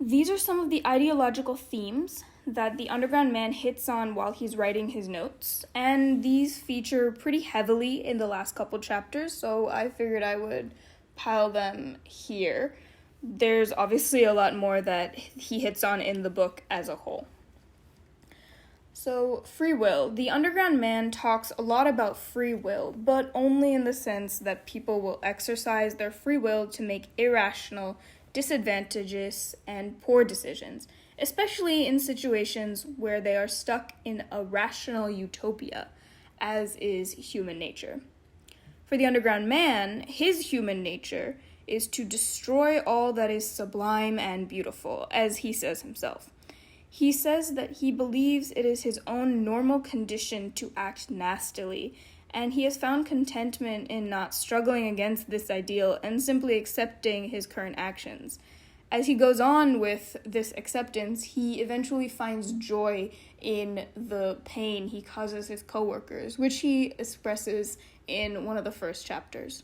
These are some of the ideological themes that the Underground Man hits on while he's writing his notes, and these feature pretty heavily in the last couple chapters, so I figured I would pile them here. There's obviously a lot more that he hits on in the book as a whole. So, free will. The Underground Man talks a lot about free will, but only in the sense that people will exercise their free will to make irrational, disadvantageous, and poor decisions, especially in situations where they are stuck in a rational utopia, as is human nature. For the Underground Man, his human nature is to destroy all that is sublime and beautiful, as he says himself. He says that he believes it is his own normal condition to act nastily, and he has found contentment in not struggling against this ideal and simply accepting his current actions. As he goes on with this acceptance, he eventually finds joy in the pain he causes his coworkers, which he expresses in one of the first chapters.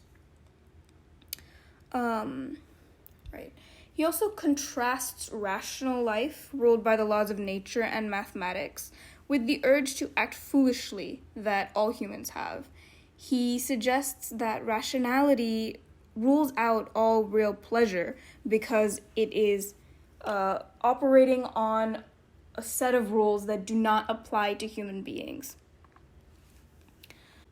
Right. He also contrasts rational life, ruled by the laws of nature and mathematics, with the urge to act foolishly that all humans have. He suggests that rationality rules out all real pleasure because it is operating on a set of rules that do not apply to human beings.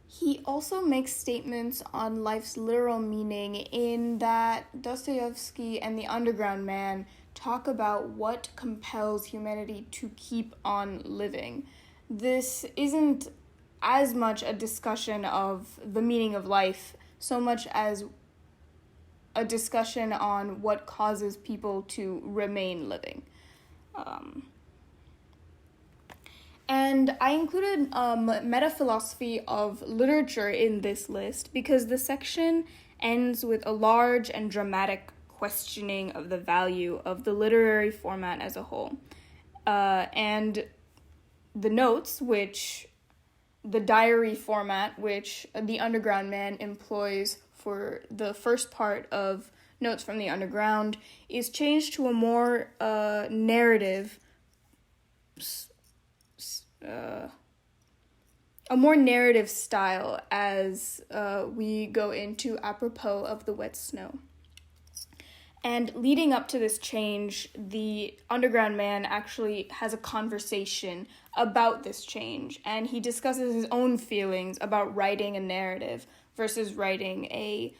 He also makes statements on life's literal meaning in that Dostoevsky and the Underground Man talk about what compels humanity to keep on living. This isn't as much a discussion of the meaning of life, so much as a discussion on what causes people to remain living. And I included metaphilosophy of literature in this list because the section ends with a large and dramatic questioning of the value of the literary format as a whole. And the notes, which the diary format, which the Underground Man employs for the first part of Notes from the Underground, is changed to a more narrative style as we go into apropos of the wet snow. And leading up to this change, the Underground Man actually has a conversation about this change, and he discusses his own feelings about writing a narrative versus writing a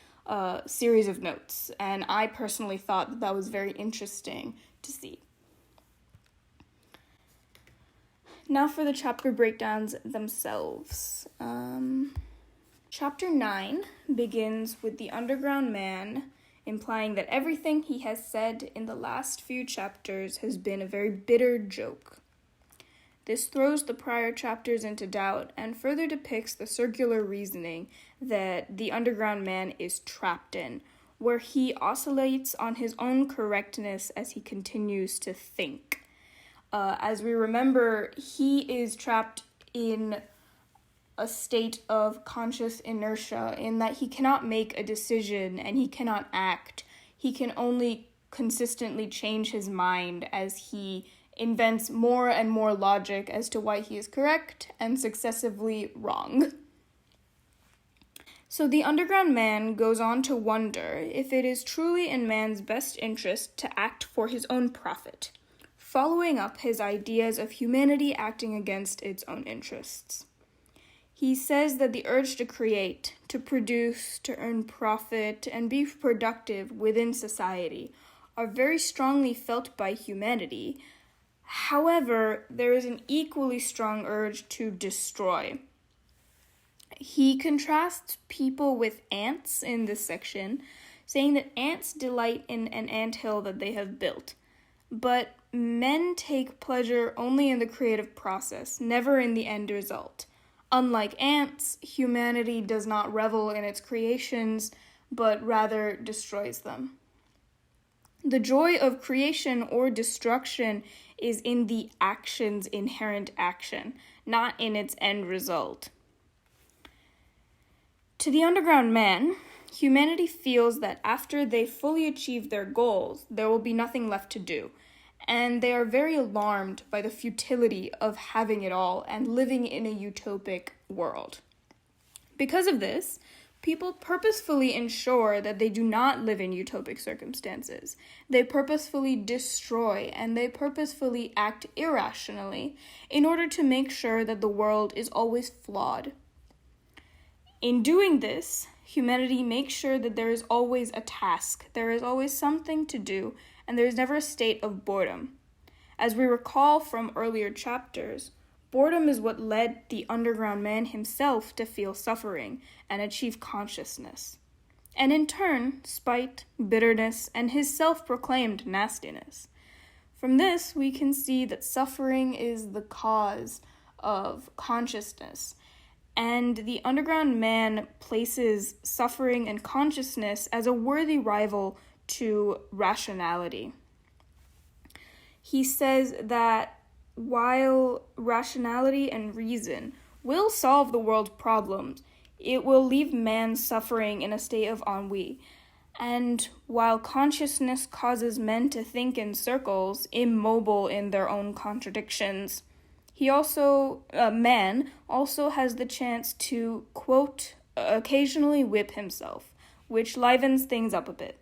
series of notes. And I personally thought that was very interesting to see. Now for the chapter breakdowns themselves. Chapter 9 begins with the Underground Man implying that everything he has said in the last few chapters has been a very bitter joke. This throws the prior chapters into doubt and further depicts the circular reasoning that the Underground Man is trapped in, where he oscillates on his own correctness as he continues to think. As we remember, he is trapped in a state of conscious inertia in that he cannot make a decision and he cannot act. He can only consistently change his mind as he invents more and more logic as to why he is correct and successively wrong. So the Underground Man goes on to wonder if it is truly in man's best interest to act for his own profit, following up his ideas of humanity acting against its own interests. He says that the urge to create, to produce, to earn profit, and be productive within society are very strongly felt by humanity. However, there is an equally strong urge to destroy. He contrasts people with ants in this section, saying that ants delight in an anthill that they have built, but men take pleasure only in the creative process, never in the end result. Unlike ants, humanity does not revel in its creations, but rather destroys them. The joy of creation or destruction is in the action's inherent action, not in its end result. To the Underground Man, humanity feels that after they fully achieve their goals, there will be nothing left to do, and they are very alarmed by the futility of having it all and living in a utopic world. Because of this, people purposefully ensure that they do not live in utopic circumstances. They purposefully destroy and they purposefully act irrationally in order to make sure that the world is always flawed. In doing this, humanity makes sure that there is always a task, there is always something to do, and there is never a state of boredom. As we recall from earlier chapters, boredom is what led the underground man himself to feel suffering and achieve consciousness, and in turn, spite, bitterness, and his self-proclaimed nastiness. From this, we can see that suffering is the cause of consciousness, and the underground man places suffering and consciousness as a worthy rival to rationality. He says that while rationality and reason will solve the world's problems, it will leave man suffering in a state of ennui. And while consciousness causes men to think in circles, immobile in their own contradictions, man also has the chance to, quote, occasionally whip himself, which livens things up a bit.